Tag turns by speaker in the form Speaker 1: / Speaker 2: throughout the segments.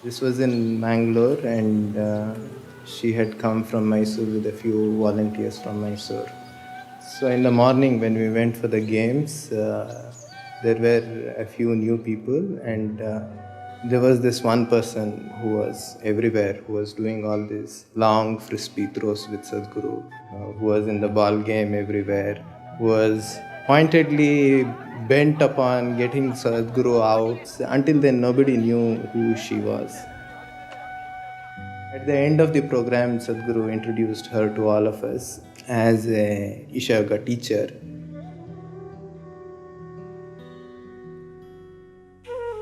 Speaker 1: This was in Mangalore, and she had come from Mysore with a few volunteers from Mysore. So in the morning when we went for the games, there were a few new people, and there was this one person who was everywhere, who was doing all these long frisbee throws with Sadhguru, who was in the ball game everywhere, who was pointedly bent upon getting Sadhguru out. Until then, nobody knew who she was. At the end of the program, Sadhguru introduced her to all of us as a Isha Yoga teacher.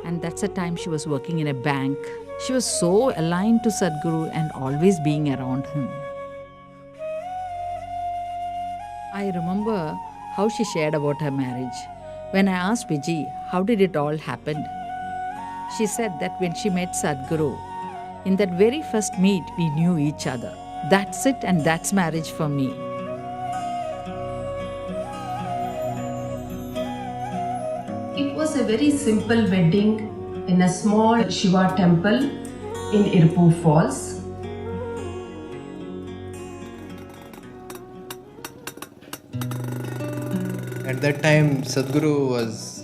Speaker 2: And that's the time she was working in a bank. She was so aligned to Sadhguru and always being around him. I remember how she shared about her marriage. When I asked Vijji, how did it all happen? She said that when she met Sadhguru, in that very first meet, we knew each other. That's it, and that's marriage for me.
Speaker 3: It was a very simple wedding in a small Shiva temple in Irpur Falls.
Speaker 1: At that time, Sadhguru was,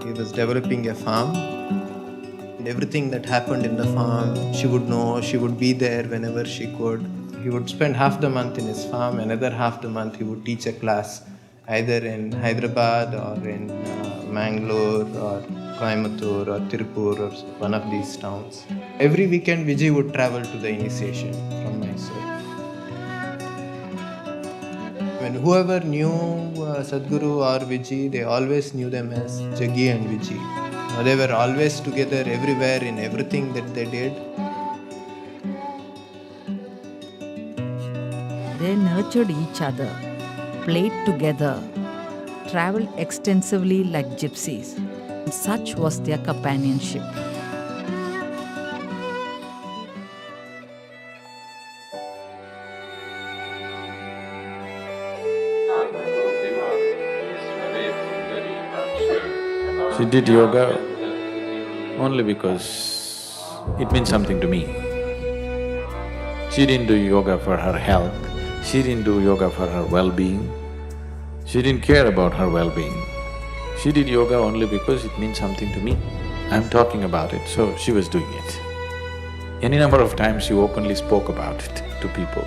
Speaker 1: he was developing a farm. And everything that happened in the farm, she would know, she would be there whenever she could. He would spend half the month in his farm, another half the month he would teach a class, either in Hyderabad or in Mangalore or Coimbatore or Tirupur or one of these towns. Every weekend, Vijay would travel to the initiation from Mysore. When whoever knew Sadhguru or Vijay, they always knew them as Jaggi and Vijay. They were always together everywhere in everything that they did.
Speaker 2: They nurtured each other, played together, traveled extensively like gypsies. Such was their companionship.
Speaker 4: She did yoga only because it means something to me. She didn't do yoga for her health, she didn't do yoga for her well-being, she didn't care about her well-being. She did yoga only because it means something to me. I'm talking about it, so she was doing it. Any number of times she openly spoke about it to people.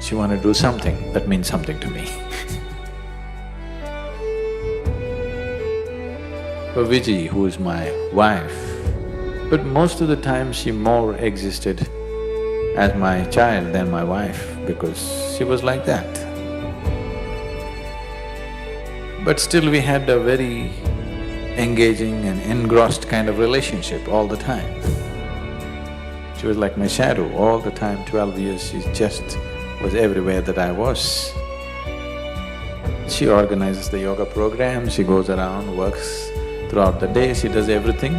Speaker 4: She wanted to do something that means something to me. For Vijay, who is my wife, but most of the time she more existed as my child than my wife because she was like that. But still we had a very engaging and engrossed kind of relationship all the time. She was like my shadow all the time, 12 years she just was everywhere that I was. She organizes the yoga program, she goes around, works throughout the day, she does everything.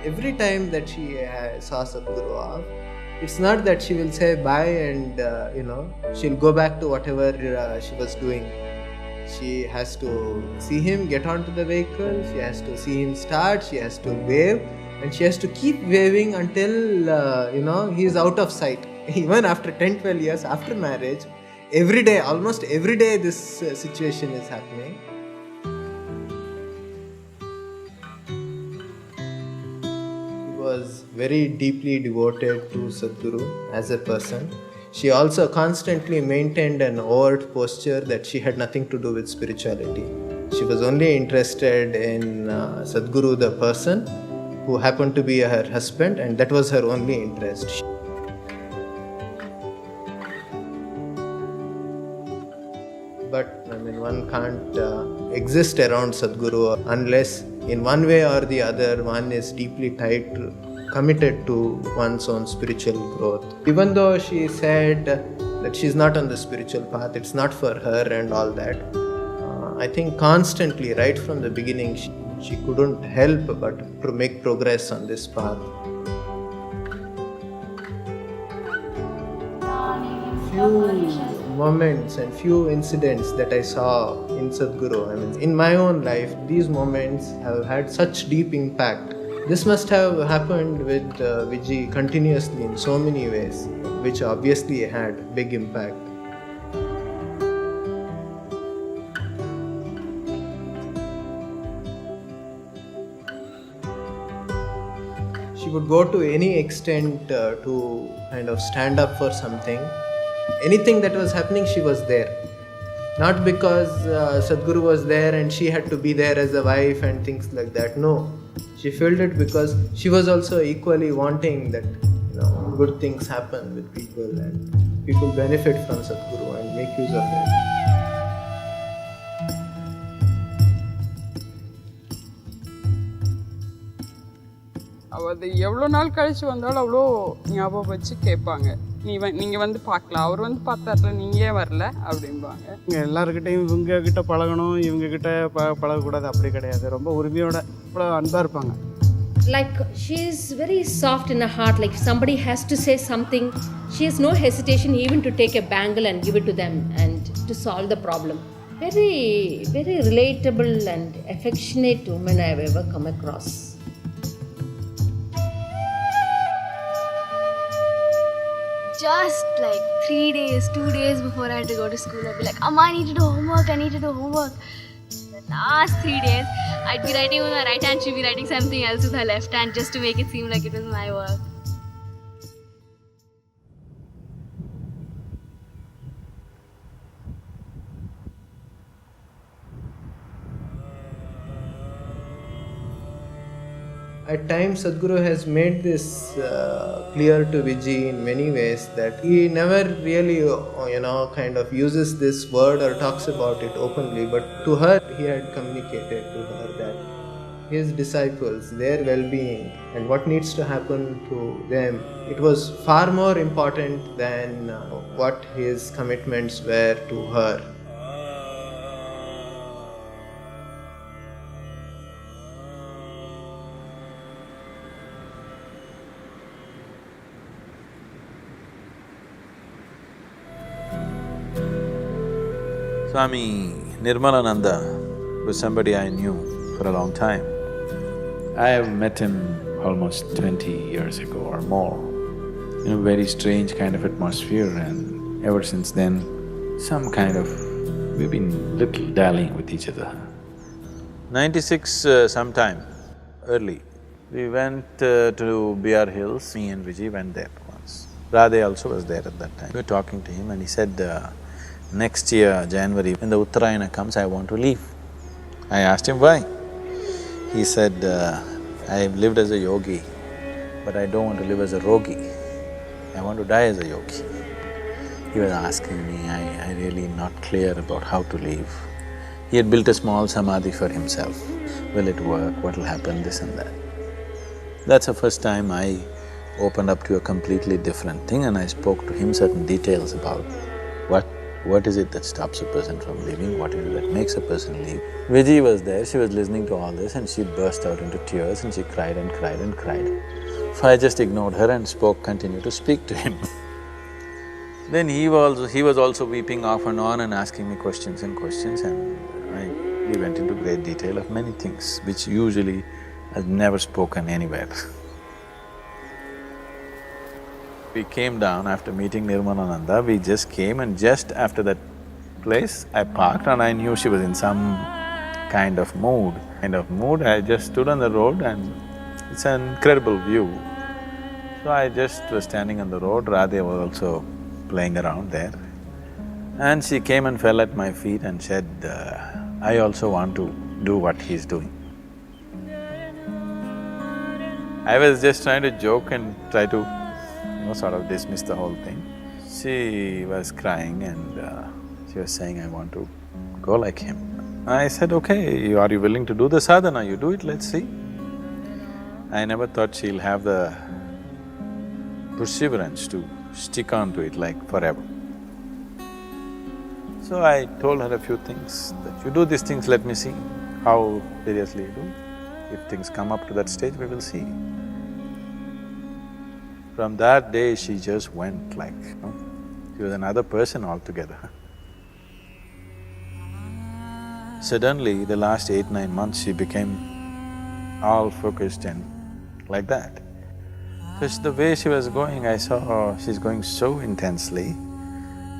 Speaker 1: Every time that she saw Sadhguru off, it's not that she will say bye and she'll go back to whatever she was doing. She has to see him get onto the vehicle, she has to see him start, she has to wave, and she has to keep waving until he is out of sight. Even after 10-12 years after marriage, every day, almost every day this situation is happening. He was very deeply devoted to Sadhguru as a person. She also constantly maintained an overt posture that she had nothing to do with spirituality. She was only interested in Sadhguru the person, who happened to be her husband, and that was her only interest. But one can't exist around Sadhguru unless in one way or the other one is deeply committed to one's own spiritual growth. Even though she said that she's not on the spiritual path, it's not for her and all that, I think constantly, right from the beginning, she couldn't help but to make progress on this path. Few moments and few incidents that I saw in Sadhguru. I mean, in my own life, these moments have had such deep impact. This must have happened with Vijji continuously in so many ways, which obviously had big impact. She would go to any extent to kind of stand up for something. Anything that was happening, she was there. Not because Sadhguru was there and she had to be there as a wife and things like that. No, she felt it because she was also equally wanting that good things happen with people and people benefit from Sadhguru and make use of it.
Speaker 5: அது எவ்வளோ நாள் கழிச்சு வந்தாலும் அவ்வளோ ஞாபகம் வச்சு கேட்பாங்க. நீங்கள் வந்து பார்க்கலாம், அவர் வந்து பார்த்தார்ல, நீங்கள் ஏன் வரல அப்படிம்பாங்க.
Speaker 6: இங்கே எல்லாருக்கிட்டையும் இவங்கக்கிட்ட பழகணும், இவங்கக்கிட்ட பழகக்கூடாது அப்படி கிடையாது. ரொம்ப உரிமையோட இவ்வளோ அன்பாக இருப்பாங்க.
Speaker 7: Like she is very soft in her heart. Like if somebody has to say something, she has no hesitation even to take a bangle and give it to them and to solve the problem. Very, very relatable and affectionate woman I have ever come across.
Speaker 8: Just like 3 days, 2 days before I had to go to school, I'd be like, Amma, I need to do homework, I need to do homework. The last 3 days, I'd be writing with my right hand, she'd be writing something else with her left hand just to make it seem like it was my work.
Speaker 1: At times, Sadhguru has made this clear to Vijji in many ways that he never really, kind of uses this word or talks about it openly, but to her, he had communicated to her that his disciples, their well-being and what needs to happen to them, it was far more important than what his commitments were to her.
Speaker 4: Swami Nirmalananda was somebody I knew for a long time. I have met him almost 20 years ago or more in a very strange kind of atmosphere, and ever since then, we've been little dallying with each other. 96 sometime early, we went to BR Hills, me and Vijay went there once. Radhe also was there at that time. We were talking to him and he said, next year, January, when the Uttarayana comes, I want to leave. I asked him why. He said, I've lived as a yogi, but I don't want to live as a rogi. I want to die as a yogi. He was asking me, I really not clear about how to live. He had built a small samadhi for himself. Will it work? What will happen? This and that. That's the first time I opened up to a completely different thing, and I spoke to him certain details about what is it that stops a person from leaving, what is it that makes a person leave. Vijji was there, she was listening to all this and she burst out into tears and she cried and cried and cried. So I just ignored her and continued to speak to him. Then he was also weeping off and on and asking me questions and we went into great detail of many things which usually I've never spoken anywhere. We came down after meeting Nirmalananda, we just came, and just after that place, I parked and I knew she was in some kind of mood. I just stood on the road and it's an incredible view. So I just was standing on the road, Radhe was also playing around there. And she came and fell at my feet and said, I also want to do what he's doing. I was just trying to joke and try to sort of dismiss the whole thing. She was crying and she was saying, I want to go like him. I said, okay, are you willing to do the sadhana? You do it, let's see. I never thought she'll have the perseverance to stick on to it like forever. So I told her a few things, that you do these things, let me see how seriously you do. If things come up to that stage, we will see. From that day, she just went like, She was another person altogether. Suddenly, the last 8-9 months, she became all focused and like that. Because the way she was going, I saw she's going so intensely.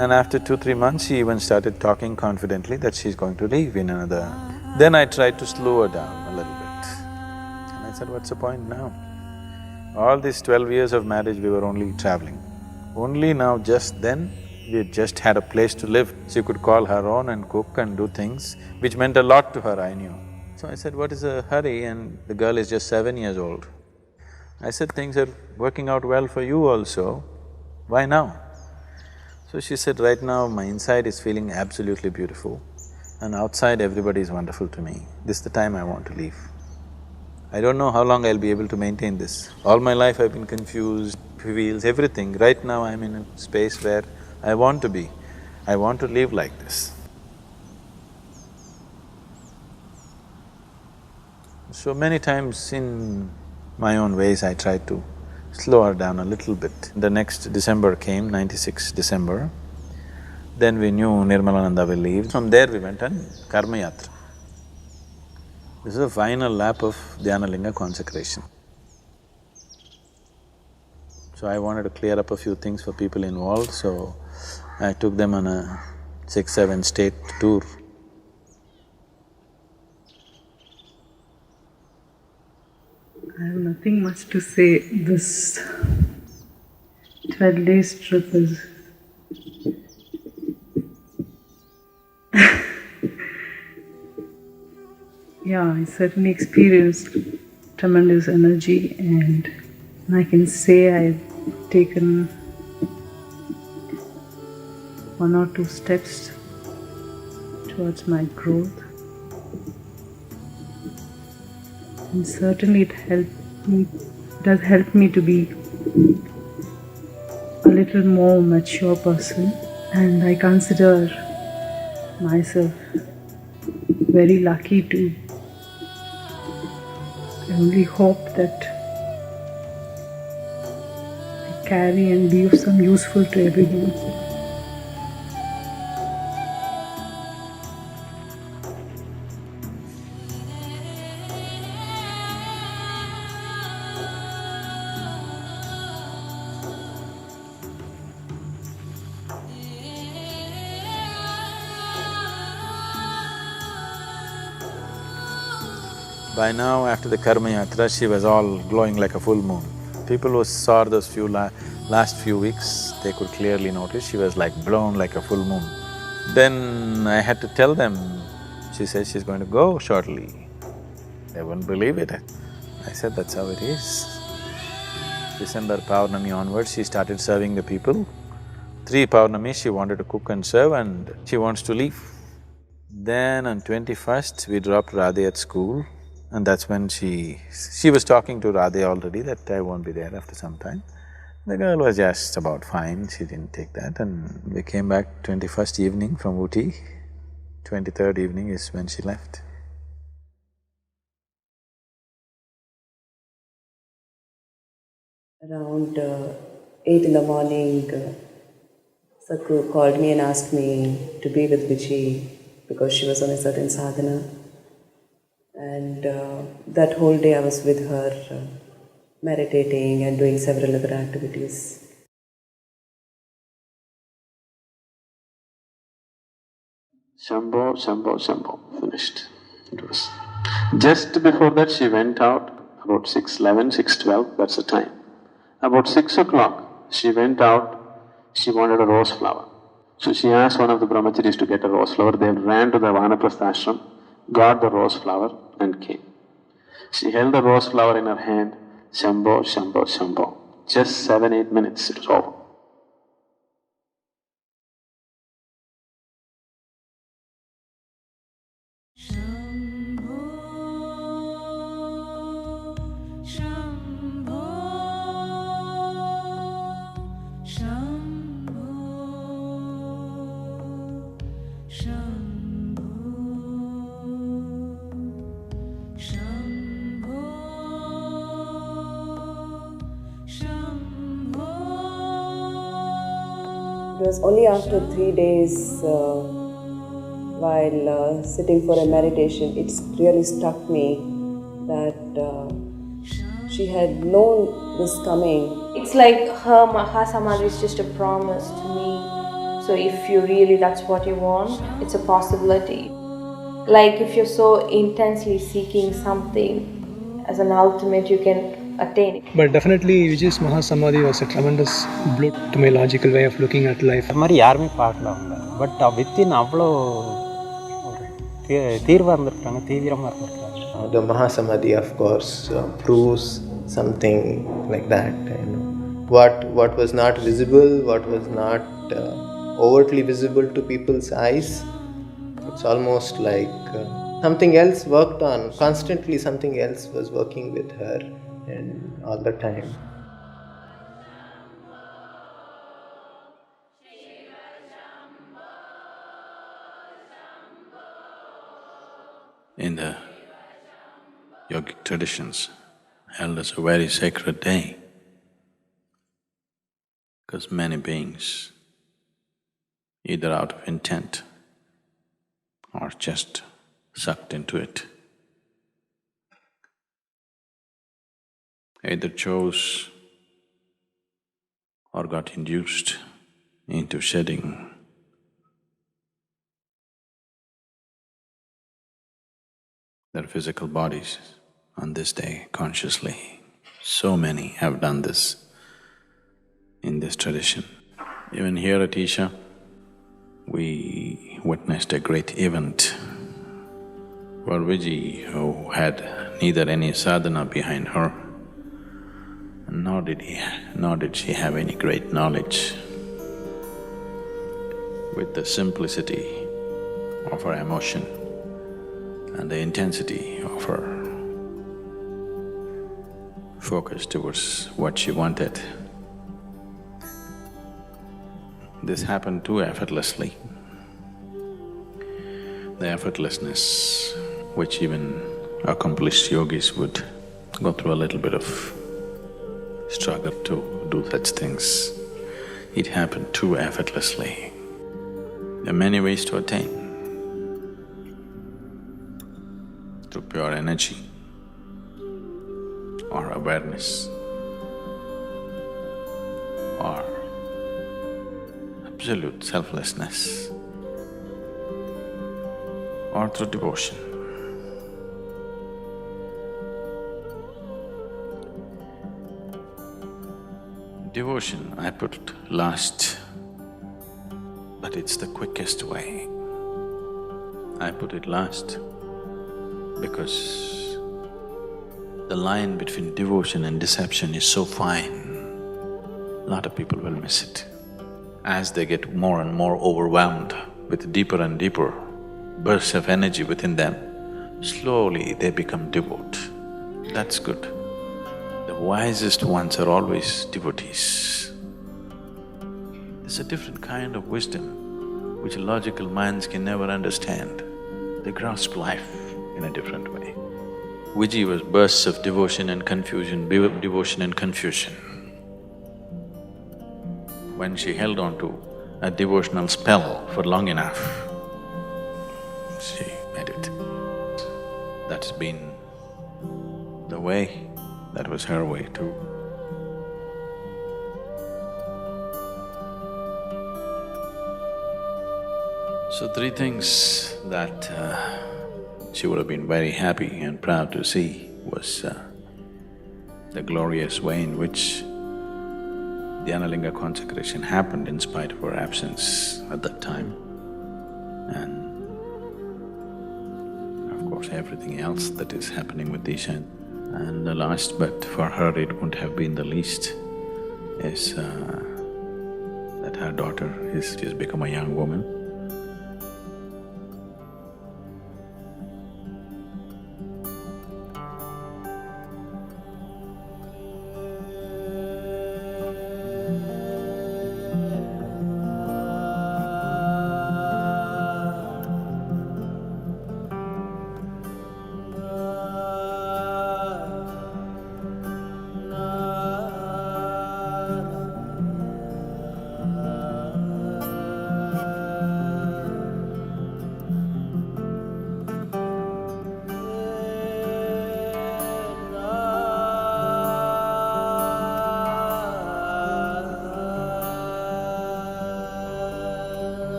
Speaker 4: And after 2-3 months, she even started talking confidently that she's going to leave in another… Then I tried to slow her down a little bit. And I said, what's the point now? All these 12 years of marriage, we were only traveling. Only now, just then, we just had a place to live. She could call her own and cook and do things, which meant a lot to her, I knew. So I said, what is the hurry? And the girl is just 7 years old. I said, things are working out well for you also, why now? So she said, right now my inside is feeling absolutely beautiful and outside everybody is wonderful to me. This is the time I want to leave. I don't know how long I'll be able to maintain this. All my life I've been confused, feels everything. Right now I'm in a space where I want to be. I want to live like this. So many times in my own ways I tried to slow her down a little bit. The next December came, 96 December. Then we knew Nirmalananda will leave. From there we went on Karma Yatra. This is the final lap of Dhyanalinga consecration. So I wanted to clear up a few things for people involved, so I took them on a 6-7 state tour.
Speaker 9: I have nothing much to say. This 12 days trip is yeah, I certainly experienced tremendous energy, and I can say I've taken 1 or 2 steps towards my growth. And certainly it does help me to be a little more mature person, and I consider myself very lucky to… I only hope that I carry and be of some useful to everyone.
Speaker 4: By now, after the Karma Yatra, she was all glowing like a full moon. People who saw those last few weeks, they could clearly notice she was like blown like a full moon. Then I had to tell them, she says she's going to go shortly. They wouldn't believe it. I said, that's how it is. December Paurnami onwards, she started serving the people. 3 Paurnami, she wanted to cook and serve and she wants to leave. Then on 21st, we dropped Radhe at school. And that's when she was talking to Radhe already that I won't be there after some time. The girl was just about fine, she didn't take that, and we came back 21st evening from Ooty. 23rd evening is when she left.
Speaker 10: Around 8 in the morning, Sadhguru called me and asked me to be with Vijji because she was on a certain sadhana. And that whole day I was with her, meditating and doing several other activities.
Speaker 4: Shambho, Shambho, Shambho, finished. It was… Just before that she went out, about 6:11, 6:12, that's the time. About 6 o'clock, she went out, she wanted a rose flower. So she asked one of the brahmacharis to get a rose flower. They ran to the Vanaprastha ashram, got the rose flower and came. She held the rose flower in her hand, Shambho, Shambho, Shambho. Just 7-8 minutes, it was over.
Speaker 10: was only after 3 days while sitting for a meditation, it really struck me that she had known this coming.
Speaker 11: It's like her Mahasamadhi is just a promise to me. So if you really, that's what you want, it's a possibility. Like if you're so intensely seeking something as an ultimate, you can attain it.
Speaker 12: But definitely Vijay's Mahasamadhi was a tremendous blow to my logical way of looking at life.
Speaker 13: அது மாதிரி யாருமே பார்க்கல அவங்க. But within அவ்வளோ தீர்வாக இருந்திருக்காங்க, தீவிரமாக இருந்திருக்காங்க.
Speaker 1: The Mahasamadhi, of course, proves something like that. What was not visible, what was not overtly visible to people's eyes, it's almost like something else worked on. Constantly something else was working with her, and all the time.
Speaker 4: In the yogic traditions, held as a very sacred day, because many beings, either out of intent or just sucked into it, either chose or got induced into shedding their physical bodies on this day consciously. So many have done this in this tradition. Even here at Isha, we witnessed a great event for Vijji, who had neither any sadhana behind her, nor did she have any great knowledge. With the simplicity of her emotion and the intensity of her focus towards what she wanted, this happened too effortlessly. The effortlessness which even accomplished yogis would go through a little bit of struggle to do such things. It happened too effortlessly. There are many ways to attain. Through pure energy or awareness or absolute selflessness or through devotion. Devotion I put last, but it's the quickest way. I put it last because the line between devotion and deception is so fine, a lot of people will miss it. As they get more and more overwhelmed with deeper and deeper bursts of energy within them, slowly they become devout. That's good. The wisest ones are always devotees. It's a different kind of wisdom which logical minds can never understand. They grasp life in a different way. Vijji was bursts of devotion and confusion, devotion and confusion. When she held on to a devotional spell for long enough, she made it. That's been the way, that was her way too. So 3 things that she would have been very happy and proud to see was the glorious way in which Dhyanalinga consecration happened in spite of her absence at that time, and of course everything else that is happening with Isha. And the last, but for her it wouldn't have been the least, is that her daughter has become a young woman.